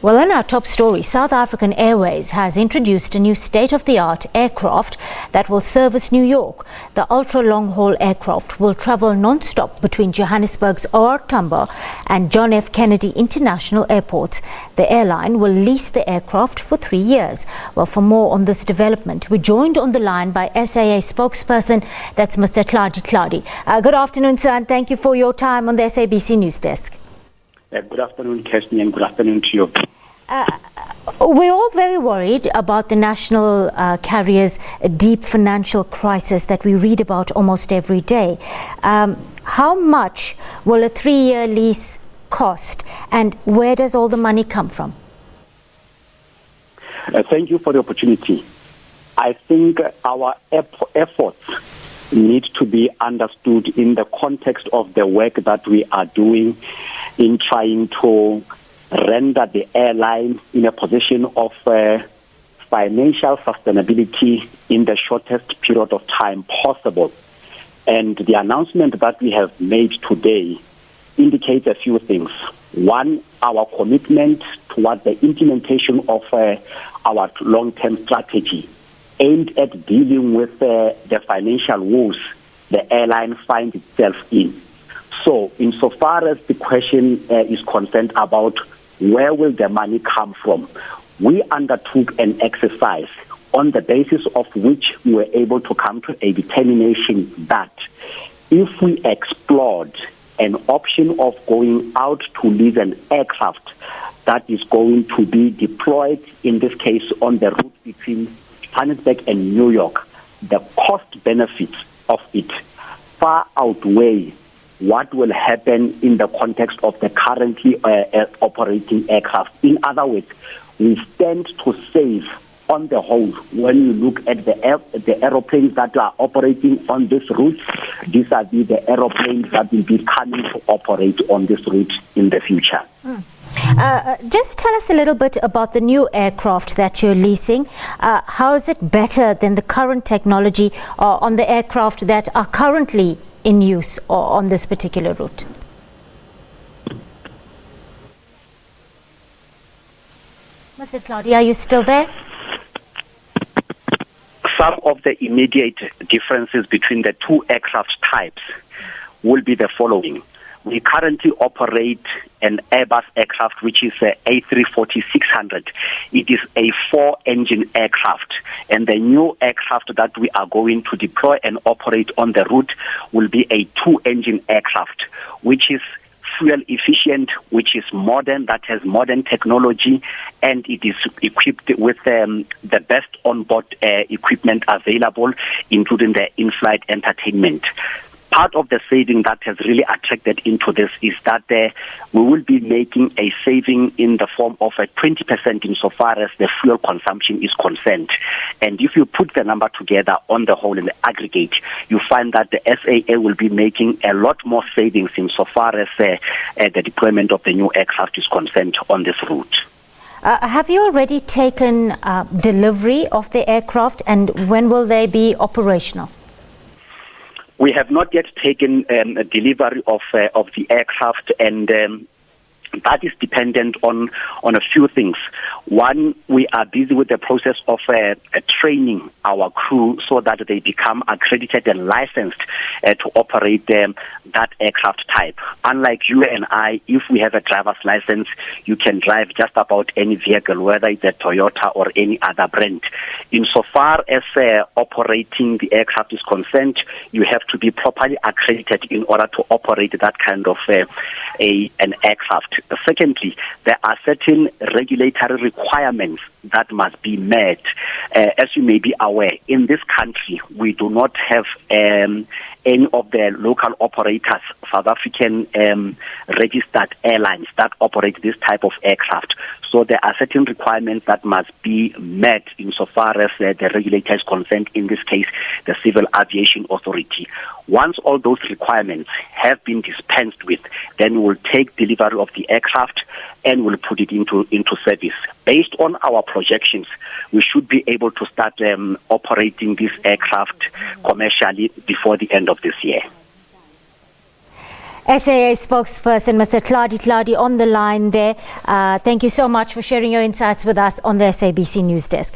Well, in our top story, South African Airways has introduced a new state-of-the-art aircraft that will service New York. The ultra-long-haul aircraft will travel non-stop between Johannesburg's Tambo and John F. Kennedy International Airports. The airline will lease the aircraft for 3 years. Well, for more on this development, we're joined on the line by SAA spokesperson, that's Mr. Tlali Tlali. Good afternoon, sir, and thank you for your time on the SABC News Desk. Good afternoon, Kirsty, and good afternoon to you. We're all very worried about the national carrier's deep financial crisis that we read about almost every day. How much will a 3-year lease cost, and where does all the money come from? Thank you for the opportunity. I think our efforts need to be understood in the context of the work that we are doing in trying to render the airline in a position of financial sustainability in the shortest period of time possible. And the announcement that we have made today indicates a few things. One, our commitment towards the implementation of our long-term strategy aimed at dealing with the financial woes the airline finds itself in. So, insofar as the question is concerned about where will the money come from, we undertook an exercise on the basis of which we were able to come to a determination that if we explored an option of going out to lease an aircraft that is going to be deployed, in this case on the route between Johannesburg and New York, the cost benefits of it far outweigh what will happen in the context of the currently operating aircraft. In other words, we stand to save on the whole when you look at the aeroplanes that are operating on this route. These are the aeroplanes that will be coming to operate on this route in the future. Just tell us a little bit about the new aircraft that you're leasing. How is it better than the current technology on the aircraft that are currently in use on this particular route? Mr. Tlali, are you still there? Some of the immediate differences between the two aircraft types will be the following. We currently operate an Airbus aircraft, which is a A340-600. It is a 4-engine aircraft, and the new aircraft that we are going to deploy and operate on the route will be a 2-engine aircraft, which is fuel efficient, which is modern, that has modern technology, and it is equipped with the best onboard equipment available, including the in-flight entertainment. Part of the saving that has really attracted into this is that we will be making a saving in the form of a 20% insofar as the fuel consumption is concerned. And if you put the number together on the whole in the aggregate, you find that the SAA will be making a lot more savings insofar as the deployment of the new aircraft is concerned on this route. Have you already taken delivery of the aircraft, and when will they be operational? We have not yet taken a delivery of the aircraft, and that is dependent on a few things. One, we are busy with the process of training our crew so that they become accredited and licensed to operate that aircraft type. Unlike you and I, if we have a driver's license, you can drive just about any vehicle, whether it's a Toyota or any other brand. Insofar as operating the aircraft is concerned, you have to be properly accredited in order to operate that kind of an aircraft. Secondly, there are certain regulatory requirements that must be met. As you may be aware, in this country, we do not have any of the local operators, South African registered airlines that operate this type of aircraft. So there are certain requirements that must be met insofar as the regulator is concerned, in this case, the Civil Aviation Authority. Once all those requirements have been dispensed with, then we'll take delivery of the aircraft and we'll put it into service. Based on our projections, we should be able to start operating this aircraft commercially before the end of this year. SAA spokesperson, Mr. Tlali Tlali, on the line there. Thank you so much for sharing your insights with us on the SABC News Desk.